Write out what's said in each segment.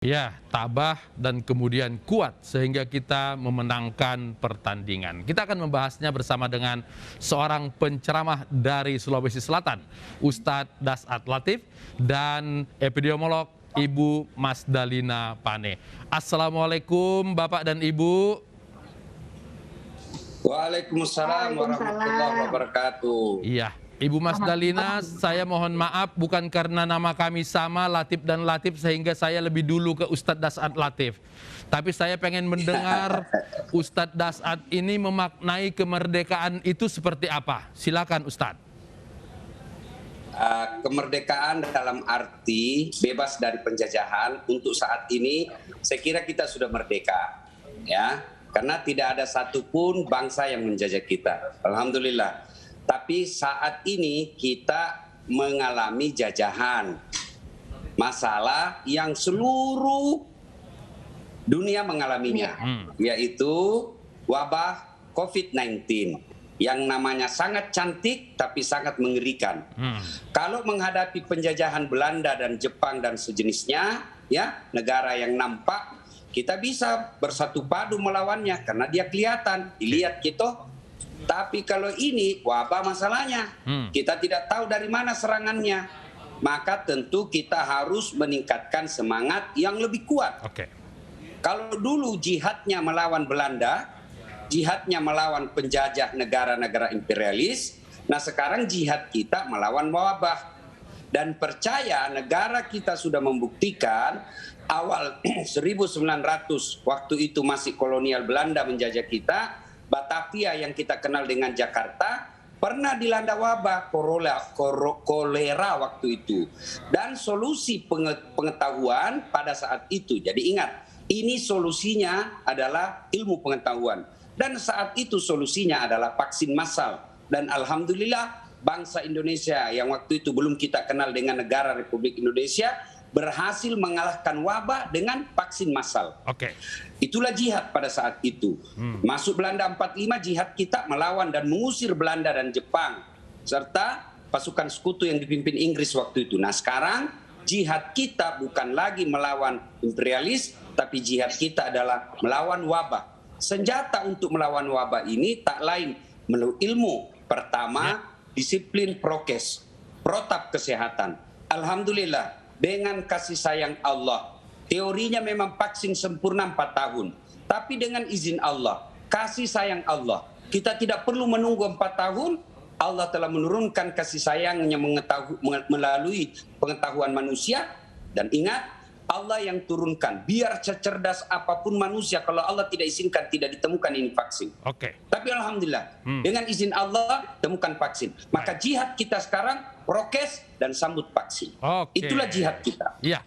Ya, tabah dan kemudian kuat sehingga kita memenangkan pertandingan. Kita akan membahasnya bersama dengan seorang penceramah dari Sulawesi Selatan, Ustadz Dasat Latif, dan epidemiolog Ibu Mas Dalina Pane. Assalamualaikum Bapak dan Ibu. Waalaikumsalam warahmatullahi wabarakatuh. Iya, Ibu Mas Dalina, saya mohon maaf bukan karena nama kami sama, Latif dan Latif, sehingga saya lebih dulu ke Ustadz Dasat Latif. Tapi saya pengen mendengar Ustadz Dasat ini memaknai kemerdekaan itu seperti apa. Silakan Ustadz. Kemerdekaan dalam arti bebas dari penjajahan untuk saat ini, saya kira kita sudah merdeka, ya, karena tidak ada satupun bangsa yang menjajah kita. Alhamdulillah. Tapi saat ini kita mengalami jajahan, masalah yang seluruh dunia mengalaminya, yaitu wabah COVID-19 yang namanya sangat cantik tapi sangat mengerikan. Kalau menghadapi penjajahan Belanda dan Jepang dan sejenisnya, ya, negara yang nampak, kita bisa bersatu padu melawannya karena dia kelihatan, dilihat gitu. Tapi kalau ini wabah masalahnya, kita tidak tahu dari mana serangannya, maka tentu kita harus meningkatkan semangat yang lebih kuat. Kalau dulu jihadnya melawan Belanda, jihadnya melawan penjajah negara-negara imperialis, nah sekarang jihad kita melawan wabah. Dan percaya negara kita sudah membuktikan awal 1900 waktu itu masih kolonial Belanda menjajah kita, Batavia yang kita kenal dengan Jakarta pernah dilanda wabah kolera waktu itu. Dan solusi pengetahuan pada saat itu, jadi ingat, ini solusinya adalah ilmu pengetahuan. Dan saat itu solusinya adalah vaksin massal. Dan alhamdulillah bangsa Indonesia yang waktu itu belum kita kenal dengan negara Republik Indonesia berhasil mengalahkan wabah dengan vaksin massal. Itulah jihad pada saat itu. Masuk Belanda 45, jihad kita melawan dan mengusir Belanda dan Jepang serta pasukan sekutu yang dipimpin Inggris waktu itu. Nah sekarang jihad kita bukan lagi melawan imperialis, tapi jihad kita adalah melawan wabah. Senjata untuk melawan wabah ini tak lain melalui ilmu. Pertama, disiplin prokes, protap kesehatan. Alhamdulillah, dengan kasih sayang Allah, teorinya memang vaksin sempurna 4 tahun. Tapi dengan izin Allah, kasih sayang Allah, kita tidak perlu menunggu 4 tahun. Allah telah menurunkan kasih sayangnya melalui pengetahuan manusia. Dan ingat, Allah yang turunkan. Biar cerdas apapun manusia, kalau Allah tidak izinkan, tidak ditemukan ini vaksin. Tapi alhamdulillah, dengan izin Allah temukan vaksin. Maka jihad kita sekarang prokes dan sambut vaksin. Itulah jihad kita. Ya.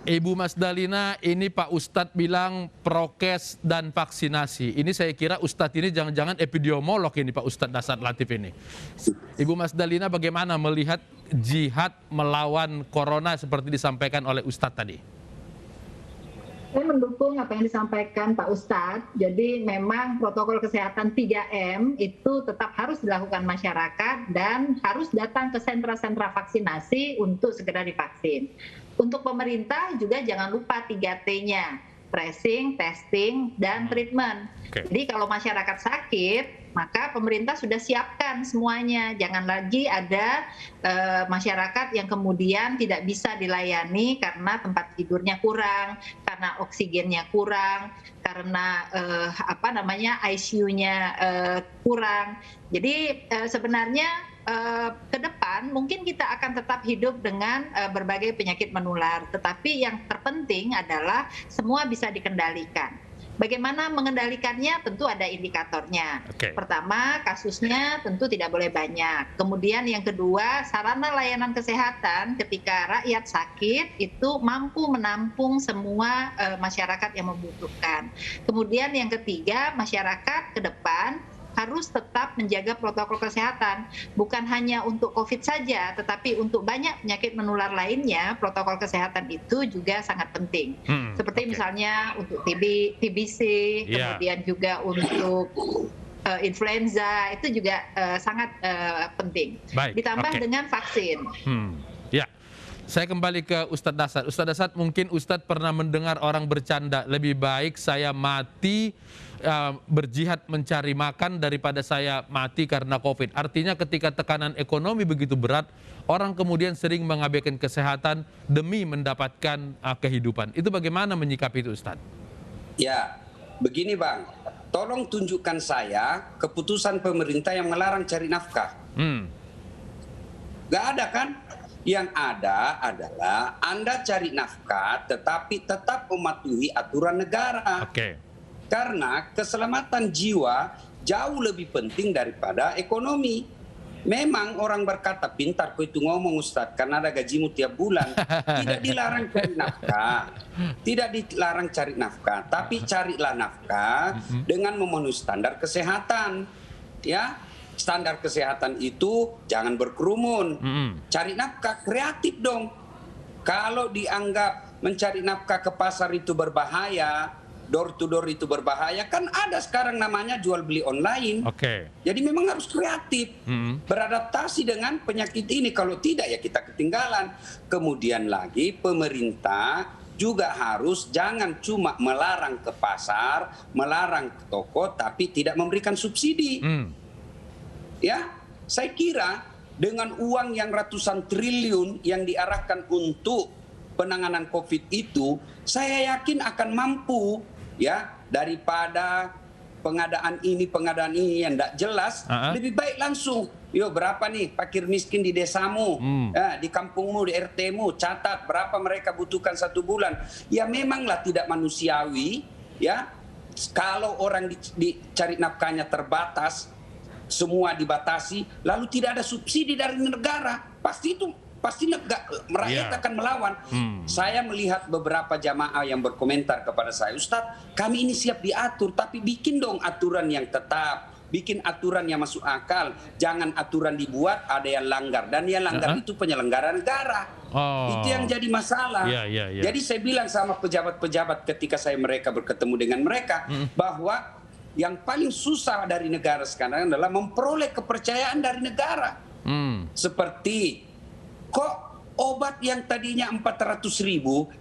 Ibu Mas Dalina, ini Pak Ustadz bilang prokes dan vaksinasi. Ini saya kira Ustadz ini jangan-jangan epidemiolog ini Pak Ustadz Dasat Latif ini. Ibu Mas Dalina bagaimana melihat jihad melawan corona seperti disampaikan oleh Ustadz tadi? Saya mendukung apa yang disampaikan Pak Ustadz. Jadi memang protokol kesehatan 3M itu tetap harus dilakukan masyarakat dan harus datang ke sentra-sentra vaksinasi untuk segera divaksin. Untuk pemerintah juga jangan lupa 3T-nya, tracing, testing, dan treatment. Jadi kalau masyarakat sakit, maka pemerintah sudah siapkan semuanya. Jangan lagi ada masyarakat yang kemudian tidak bisa dilayani karena tempat tidurnya kurang, karena oksigennya kurang, karena ICU-nya kurang. Jadi sebenarnya ke depan mungkin kita akan tetap hidup dengan berbagai penyakit menular, tetapi yang terpenting adalah semua bisa dikendalikan. Bagaimana mengendalikannya? Tentu ada indikatornya. Pertama, kasusnya tentu tidak boleh banyak. Kemudian yang kedua, sarana layanan kesehatan ketika rakyat sakit itu mampu menampung semua masyarakat yang membutuhkan. Kemudian yang ketiga, masyarakat ke depan harus tetap menjaga protokol kesehatan. Bukan hanya untuk COVID saja, tetapi untuk banyak penyakit menular lainnya, protokol kesehatan itu juga sangat penting. Seperti misalnya untuk TBC, kemudian juga untuk influenza, itu juga sangat penting. Ditambah dengan vaksin. Ya. Saya kembali ke Ustadz Dasat. Ustadz Dasat, mungkin Ustadz pernah mendengar orang bercanda, lebih baik saya mati berjihad mencari makan daripada saya mati karena COVID. Artinya ketika tekanan ekonomi begitu berat, orang kemudian sering mengabaikan kesehatan demi mendapatkan kehidupan. Itu bagaimana menyikapi itu, Ustadz? Ya, begini Bang, tolong tunjukkan saya keputusan pemerintah yang melarang cari nafkah. Gak ada kan? Yang ada adalah Anda cari nafkah tetapi tetap mematuhi aturan negara. Oke. Karena keselamatan jiwa jauh lebih penting daripada ekonomi. Memang orang berkata, pintar kau itu ngomong Ustadz, karena ada gajimu tiap bulan. Tidak dilarang cari nafkah. Tidak dilarang cari nafkah, tapi carilah nafkah dengan memenuhi standar kesehatan. Ya, standar kesehatan itu jangan berkerumun. Cari nafkah kreatif dong. Kalau dianggap mencari nafkah ke pasar itu berbahaya, door to door itu berbahaya, kan ada sekarang namanya jual beli online. Oke. Jadi memang harus kreatif, beradaptasi dengan penyakit ini. Kalau tidak ya kita ketinggalan. Kemudian lagi pemerintah juga harus jangan cuma melarang ke pasar, melarang ke toko, tapi tidak memberikan subsidi. Ya, saya kira dengan uang yang ratusan triliun yang diarahkan untuk penanganan COVID itu, saya yakin akan mampu ya, daripada pengadaan ini yang tidak jelas. Lebih baik langsung, yo berapa nih fakir miskin di desamu, ya, di kampungmu, di RT-mu, catat berapa mereka butuhkan 1 bulan. Ya memanglah tidak manusiawi ya kalau orang dicari nafkahnya terbatas, semua dibatasi, lalu tidak ada subsidi dari negara, pasti rakyat akan melawan. Saya melihat beberapa jamaah yang berkomentar kepada saya, Ustadz, kami ini siap diatur, tapi bikin dong aturan yang tetap, bikin aturan yang masuk akal, jangan aturan dibuat ada yang langgar, dan yang langgar itu penyelenggara negara. Itu yang jadi masalah. Jadi saya bilang sama pejabat-pejabat ketika mereka berketemu dengan mereka, bahwa yang paling susah dari negara sekarang adalah memperoleh kepercayaan dari negara. Seperti, kok obat yang tadinya 40.000,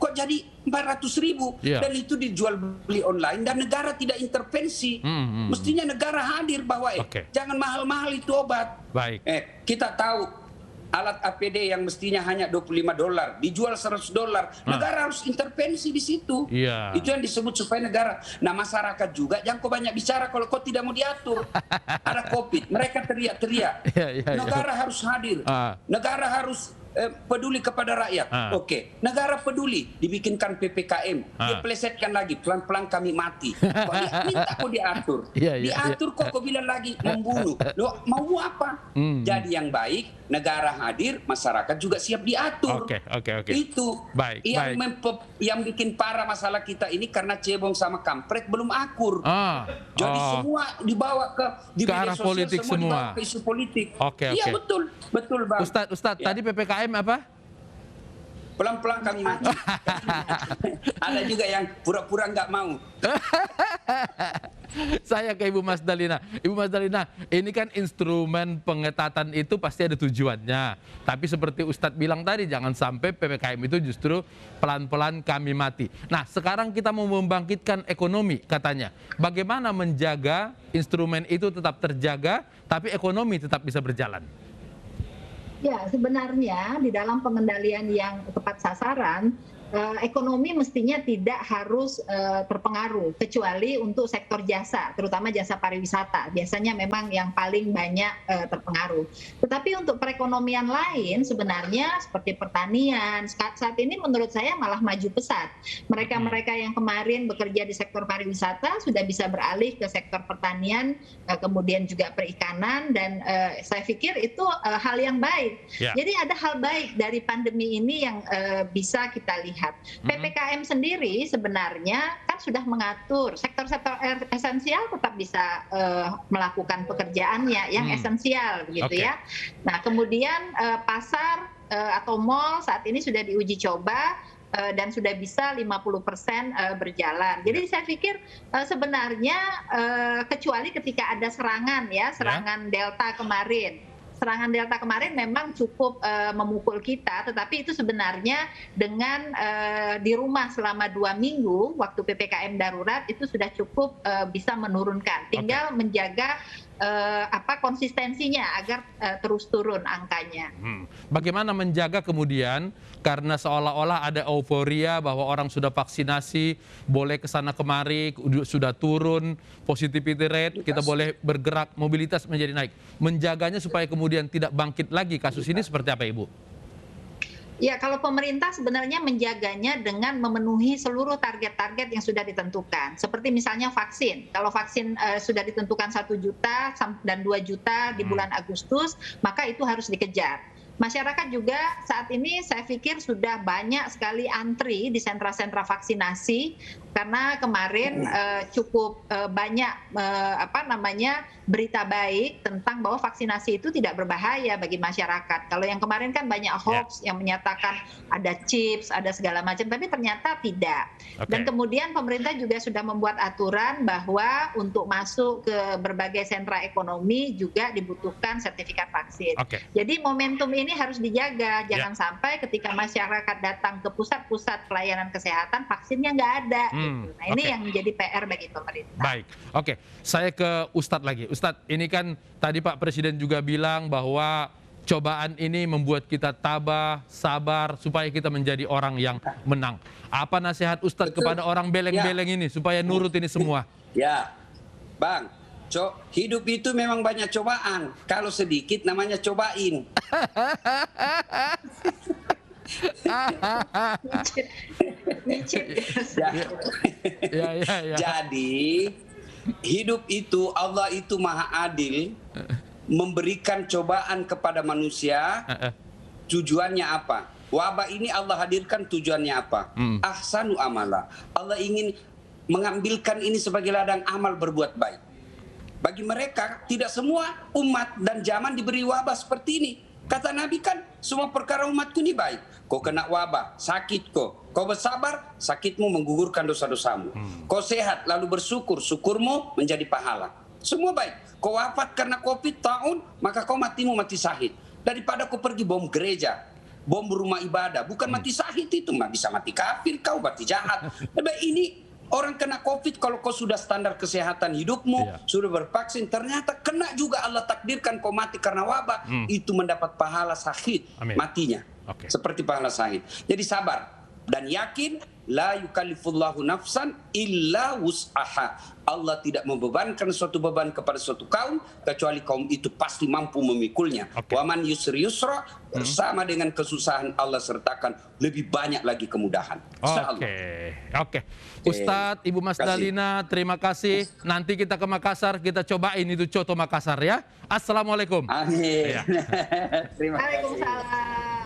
kok jadi 400.000, dan itu dijual beli online dan negara tidak intervensi. Mestinya negara hadir bahwa jangan mahal-mahal itu obat. Kita tahu alat APD yang mestinya hanya $25 dijual $100, negara harus intervensi di situ. Itu yang disebut supaya negara. Nah, masyarakat juga jangan kau banyak bicara kalau kau tidak mau diatur. Ada COVID, mereka teriak-teriak. Negara harus hadir, negara harus peduli kepada rakyat. Oke, negara peduli, dibikinkan PPKM, diplesetkan lagi, pelan-pelan kami mati. Kok minta kok diatur? Diatur kok kau bilang lagi membunuh. Loh, mau apa? Jadi yang baik, negara hadir, masyarakat juga siap diatur. Itu yang bikin parah masalah kita ini karena cebong sama kampret belum akur. Jadi semua dibawa ke arah sosial, politik semua. dibawa ke isu politik. Iya, betul Bang. Ustadz, tadi PPKM apa? Pelan-pelan kami mati. Ada juga yang pura-pura nggak mau. Saya ke Ibu Mas Dalina. Ibu Mas Dalina, ini kan instrumen pengetatan itu pasti ada tujuannya. Tapi seperti Ustadz bilang tadi, jangan sampai PPKM itu justru pelan-pelan kami mati. Nah, sekarang kita mau membangkitkan ekonomi katanya. Bagaimana menjaga instrumen itu tetap terjaga, tapi ekonomi tetap bisa berjalan? Ya, sebenarnya di dalam pengendalian yang tepat sasaran, ekonomi mestinya tidak harus terpengaruh, kecuali untuk sektor jasa, terutama jasa pariwisata. Biasanya memang yang paling banyak terpengaruh. Tetapi untuk perekonomian lain sebenarnya seperti pertanian, saat ini menurut saya malah maju pesat. Mereka-mereka yang kemarin bekerja di sektor pariwisata sudah bisa beralih ke sektor pertanian, kemudian juga perikanan, dan saya pikir itu hal yang baik. Jadi ada hal baik dari pandemi ini yang bisa kita lihat. PPKM sendiri sebenarnya kan sudah mengatur sektor-sektor esensial tetap bisa melakukan pekerjaannya yang esensial, begitu ya. Nah, kemudian pasar atau mal saat ini sudah diuji coba dan sudah bisa 50% berjalan. Jadi saya pikir sebenarnya kecuali ketika ada serangan Delta kemarin. serangan Delta kemarin memang cukup memukul kita, tetapi itu sebenarnya dengan di rumah selama 2 minggu waktu PPKM darurat itu sudah cukup bisa menurunkan. Tinggal menjaga konsistensinya agar terus turun angkanya. Bagaimana menjaga kemudian, karena seolah-olah ada euforia bahwa orang sudah vaksinasi, boleh kesana kemari, sudah turun positivity rate, kita boleh bergerak, mobilitas menjadi naik. Menjaganya supaya kemudian tidak bangkit lagi kasus ini seperti apa, Ibu? Ya, kalau pemerintah sebenarnya menjaganya dengan memenuhi seluruh target-target yang sudah ditentukan. Seperti misalnya vaksin. Kalau vaksin sudah ditentukan 1 juta dan 2 juta di bulan Agustus, maka itu harus dikejar. Masyarakat juga saat ini saya pikir sudah banyak sekali antri di sentra-sentra vaksinasi karena kemarin cukup banyak berita baik tentang bahwa vaksinasi itu tidak berbahaya bagi masyarakat. Kalau yang kemarin kan banyak hoax yang menyatakan ada chips, ada segala macam, tapi ternyata tidak. Dan kemudian pemerintah juga sudah membuat aturan bahwa untuk masuk ke berbagai sentra ekonomi juga dibutuhkan sertifikat vaksin. Jadi momentum ini harus dijaga, jangan sampai ketika masyarakat datang ke pusat-pusat pelayanan kesehatan vaksinnya nggak ada. Nah ini yang menjadi PR bagi pemerintah. Baik, saya ke Ustadz lagi. Ustadz, ini kan tadi Pak Presiden juga bilang bahwa cobaan ini membuat kita tabah, sabar, supaya kita menjadi orang yang menang. Apa nasihat Ustadz kepada orang beleng-beleng ini supaya nurut ini semua? Ya, Bang, hidup itu memang banyak cobaan. Kalau sedikit namanya cobain. Jadi hidup itu, Allah itu maha adil, memberikan cobaan kepada manusia. Tujuannya apa? Wabah ini Allah hadirkan tujuannya apa? Ahsanu amala. Allah ingin mengambilkan ini sebagai ladang amal berbuat baik. Bagi mereka, tidak semua umat dan zaman diberi wabah seperti ini. Kata Nabi kan, semua perkara umatku ini baik. Kau kena wabah, sakit kau. Kau bersabar, sakitmu menggugurkan dosa-dosamu. Kau sehat, lalu bersyukur, syukurmu menjadi pahala. Semua baik. Kau wafat karena COVID tahun, maka kau matimu mati syahid. Daripada kau pergi bom gereja, bom rumah ibadah, bukan mati syahid itu, bisa mati kafir, kau mati jahat. Tapi ini orang kena COVID, kalau kau sudah standar kesehatan hidupmu, sudah bervaksin, ternyata kena juga Allah takdirkan kau mati karena wabah, itu mendapat pahala syahid matinya. Seperti pahala syahid. Jadi sabar dan yakin, la yukallifullahu nafsan illa wus'aha. Allah tidak membebankan suatu beban kepada suatu kaum kecuali kaum itu pasti mampu memikulnya. Wa man yusri yusra, bersama dengan kesusahan Allah sertakan lebih banyak lagi kemudahan. Oke. Ustadz, Ibu Mas Dalina, terima kasih. Nanti kita ke Makassar, kita cobain itu coto Makassar ya. Assalamualaikum. Amin. Terima kasih. Waalaikumsalam.